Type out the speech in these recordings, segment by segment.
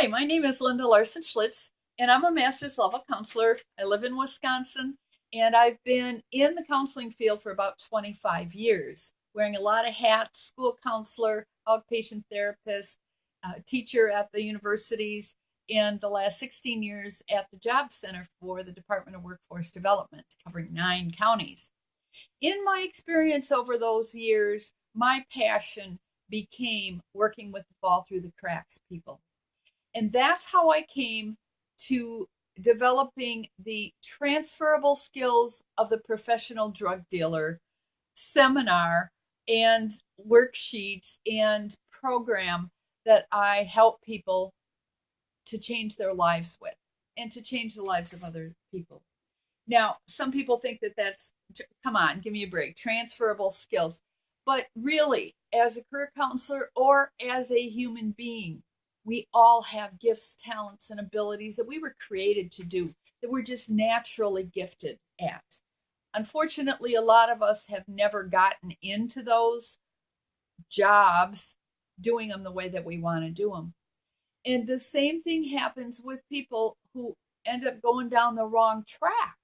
Hi, my name is Linda Larson Schlitz, and I'm a master's level counselor. I live in Wisconsin, and I've been in the counseling field for about 25 years, wearing a lot of hats: school counselor, outpatient therapist, teacher at the universities, and the last 16 years at the Job Center for the Department of Workforce Development, covering 9 counties. In my experience over those years, my passion became working with the fall through the cracks people. And that's how I came to developing the transferable skills of the professional drug dealer seminar and worksheets and program that I help people to change their lives with and to change the lives of other people. Now, some people think that that's, come on, give me a break, transferable skills. But really, as a career counselor or as a human being, we all have gifts, talents, and abilities that we were created to do, that we're just naturally gifted at. Unfortunately, a lot of us have never gotten into those jobs doing them the way that we want to do them. And the same thing happens with people who end up going down the wrong track.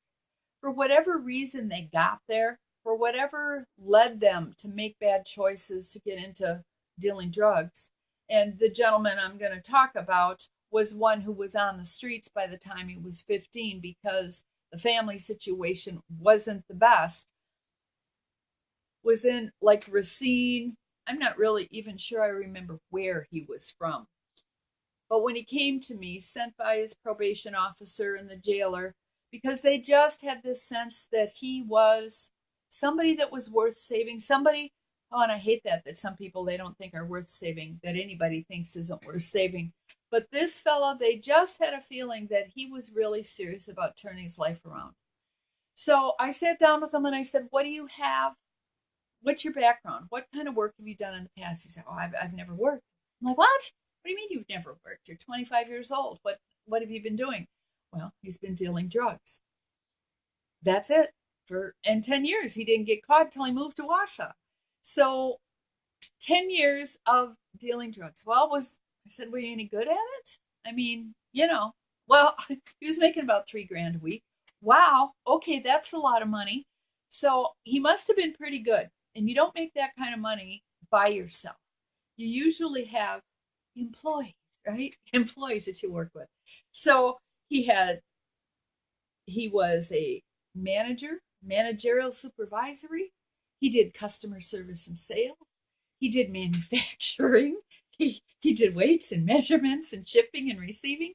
For whatever reason they got there, for whatever led them to make bad choices to get into dealing drugs. And the gentleman I'm going to talk about was one who was on the streets by the time he was 15 because the family situation wasn't the best. Was in like Racine. I'm not really even sure I remember where he was from. But when he came to me, sent by his probation officer and the jailer, because they just had this sense that he was somebody that was worth saving, somebody. Oh, and I hate that some people they don't think are worth saving, that anybody thinks isn't worth saving. But this fellow, they just had a feeling that he was really serious about turning his life around. So I sat down with him and I said, what do you have? What's your background? What kind of work have you done in the past? He said, oh, I've never worked. I'm like, what? What do you mean you've never worked? You're 25 years old. What have you been doing? Well, he's been dealing drugs. That's it. And 10 years. He didn't get caught until he moved to Wausau. So 10 years of dealing drugs. Well, I said, were you any good at it? I mean, well, he was making about $3,000 a week. Wow. Okay. That's a lot of money. So he must have been pretty good. And you don't make that kind of money by yourself. You usually have employees, right? Employees that you work with. So he was a managerial supervisory. He did customer service and sales. He did manufacturing. He did weights and measurements and shipping and receiving.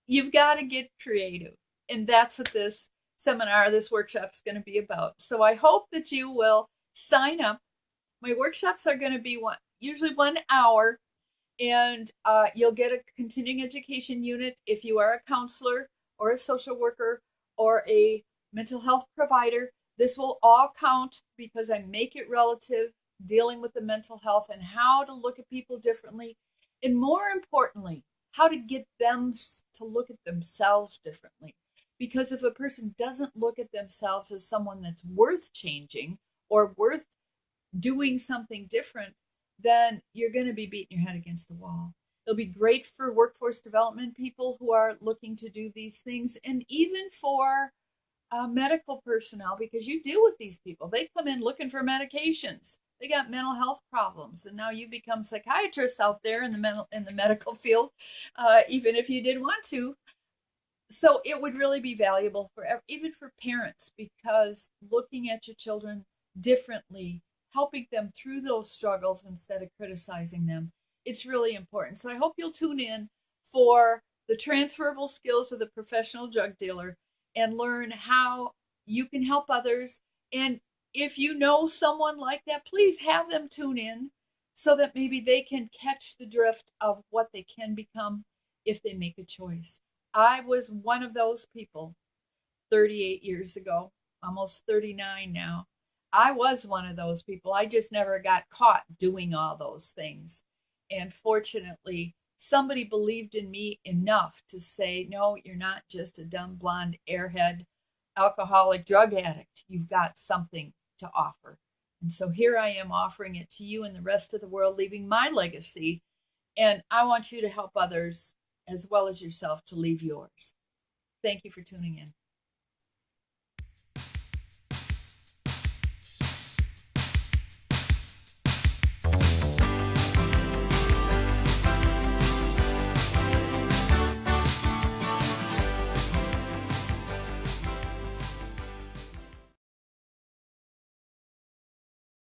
You've got to get creative. And that's what this seminar, this workshop is going to be about. So I hope that you will sign up. My workshops are going to be usually 1 hour, and you'll get a continuing education unit if you are a counselor or a social worker or a mental health provider. This will all count because I make it relative, dealing with the mental health and how to look at people differently. And more importantly, how to get them to look at themselves differently. Because if a person doesn't look at themselves as someone that's worth changing or worth doing something different, then you're going to be beating your head against the wall. It'll be great for workforce development people who are looking to do these things, and even for medical personnel, because you deal with these people. They come in looking for medications. They got mental health problems, and now you become psychiatrists out there in the medical field, even if you didn't want to. So it would really be valuable for even for parents, because looking at your children differently, helping them through those struggles instead of criticizing them, it's really important. So I hope you'll tune in for the transferable skills of the professional drug dealer and learn how you can help others. And if you know someone like that, please have them tune in so that maybe they can catch the drift of what they can become if they make a choice. I was one of those people 38 years ago, almost 39 now. I was one of those people. I just never got caught doing all those things. And fortunately, somebody believed in me enough to say, no, you're not just a dumb blonde airhead alcoholic drug addict. You've got something to offer. And so here I am offering it to you and the rest of the world, leaving my legacy And I want you to help others as well as yourself to leave yours. Thank you for tuning in.